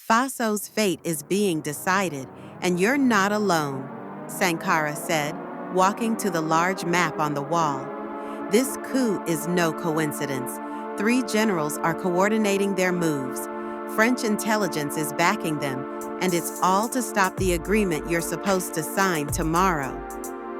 Faso's fate is being decided, and you're not alone, Sankara said, walking to the large map on the wall. This coup is no coincidence. 3 generals are coordinating their moves. French intelligence is backing them, and it's all to stop the agreement you're supposed to sign tomorrow.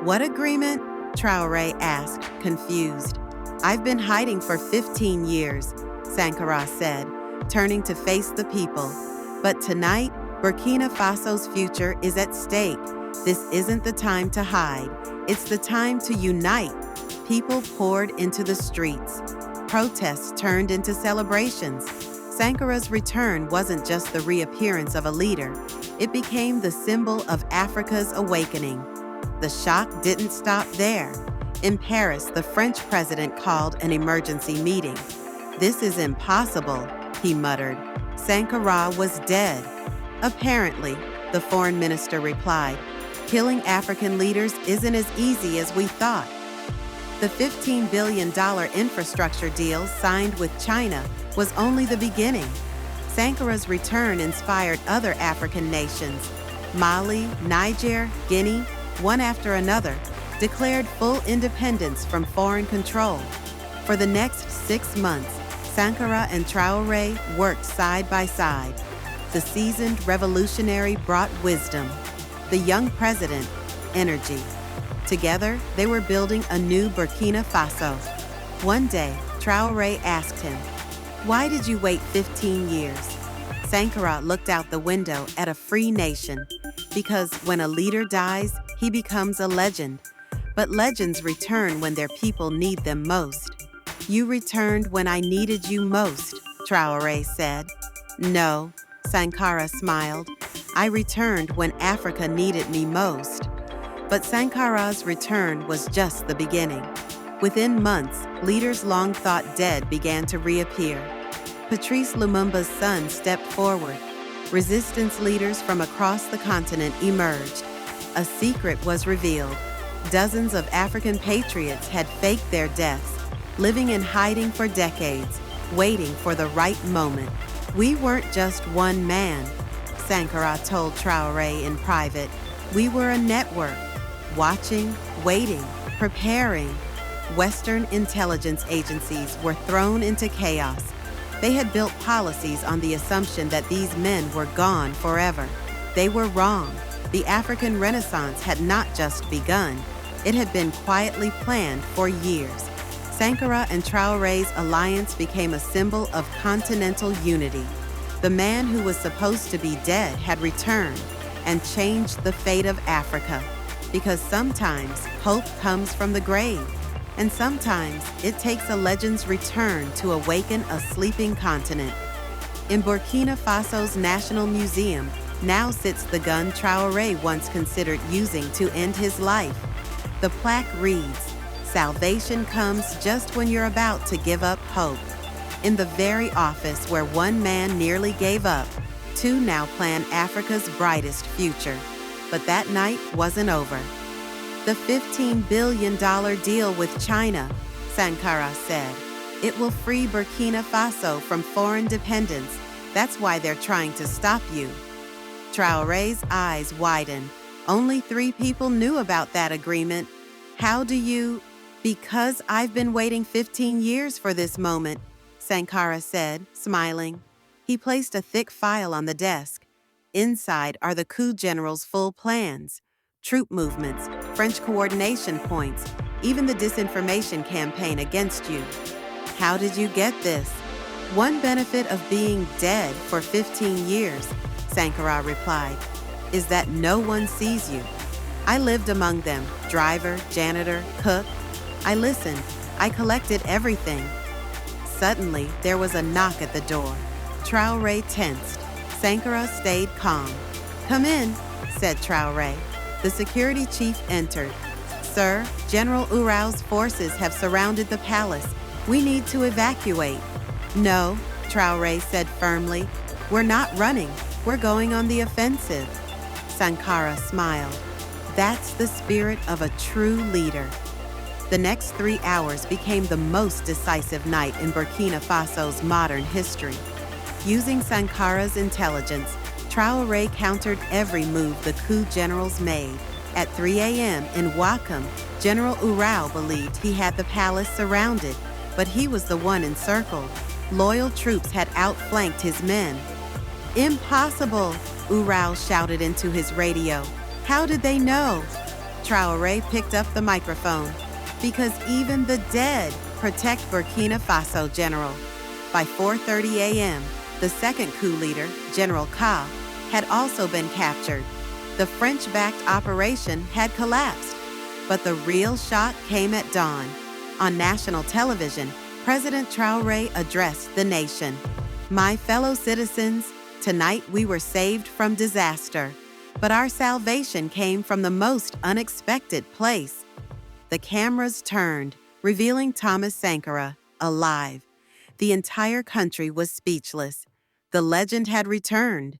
What agreement? Traoré asked, confused. I've been hiding for 15 years, Sankara said, turning to face the people. But tonight, Burkina Faso's future is at stake. This isn't the time to hide. It's the time to unite. People poured into the streets. Protests turned into celebrations. Sankara's return wasn't just the reappearance of a leader. It became the symbol of Africa's awakening. The shock didn't stop there. In Paris, the French president called an emergency meeting. "This is impossible," he muttered. Sankara was dead. "Apparently," the foreign minister replied. "Killing African leaders isn't as easy as we thought." The $15 billion infrastructure deal signed with China was only the beginning. Sankara's return inspired other African nations. Mali, Niger, Guinea, one after another, declared full independence from foreign control. For the next 6 months, Sankara and Traoré worked side by side. The seasoned revolutionary brought wisdom. The young president, energy. Together, they were building a new Burkina Faso. One day, Traoré asked him, "Why did you wait 15 years?" Sankara looked out the window at a free nation. Because when a leader dies, he becomes a legend. But legends return when their people need them most. "You returned when I needed you most," Traoré said. "No," Sankara smiled. "I returned when Africa needed me most." But Sankara's return was just the beginning. Within months, leaders long thought dead began to reappear. Patrice Lumumba's son stepped forward. Resistance leaders from across the continent emerged. A secret was revealed. Dozens of African patriots had faked their deaths, living in hiding for decades, waiting for the right moment. "We weren't just one man," Sankara told Traoré in private. "We were a network, watching, waiting, preparing." Western intelligence agencies were thrown into chaos. They had built policies on the assumption that these men were gone forever. They were wrong. The African Renaissance had not just begun. It had been quietly planned for years. Sankara and Traoré's alliance became a symbol of continental unity. The man who was supposed to be dead had returned and changed the fate of Africa. Because sometimes hope comes from the grave, and sometimes it takes a legend's return to awaken a sleeping continent. In Burkina Faso's National Museum now sits the gun Traoré once considered using to end his life. The plaque reads, "Salvation comes just when you're about to give up hope." In the very office where one man nearly gave up, 2 now plan Africa's brightest future. But that night wasn't over. "The $15 billion deal with China," Sankara said. "It will free Burkina Faso from foreign dependence. That's why they're trying to stop you." Traoré's eyes widened. "Only 3 people knew about that agreement. How do you—" "Because I've been waiting 15 years for this moment," Sankara said, smiling. He placed a thick file on the desk. Inside are the coup general's full plans. Troop movements, French coordination points, even the disinformation campaign against you. "How did you get this?" "One benefit of being dead for 15 years," Sankara replied, "is that no one sees you. I lived among them, driver, janitor, cook. I listened. I collected everything." Suddenly, there was a knock at the door. Traoré tensed. Sankara stayed calm. "Come in," said Traoré. The security chief entered. "Sir, General Urao's forces have surrounded the palace. We need to evacuate." "No," Traoré said firmly. "We're not running. We're going on the offensive." Sankara smiled. That's the spirit of a true leader. The next 3 hours became the most decisive night in Burkina Faso's modern history. Using Sankara's intelligence, Traoré countered every move the coup generals made. At 3 a.m. in Wakam, General Urao believed he had the palace surrounded, but he was the one encircled. Loyal troops had outflanked his men. "Impossible!" Urao shouted into his radio. "How did they know?" Traoré picked up the microphone. "Because even the dead protect Burkina Faso, General." By 4:30 a.m., the second coup leader, General Ka, had also been captured. The French-backed operation had collapsed. But the real shock came at dawn. On national television, President Traoré addressed the nation. "My fellow citizens, tonight we were saved from disaster, but our salvation came from the most unexpected place." The cameras turned, revealing Thomas Sankara, alive. The entire country was speechless. The legend had returned.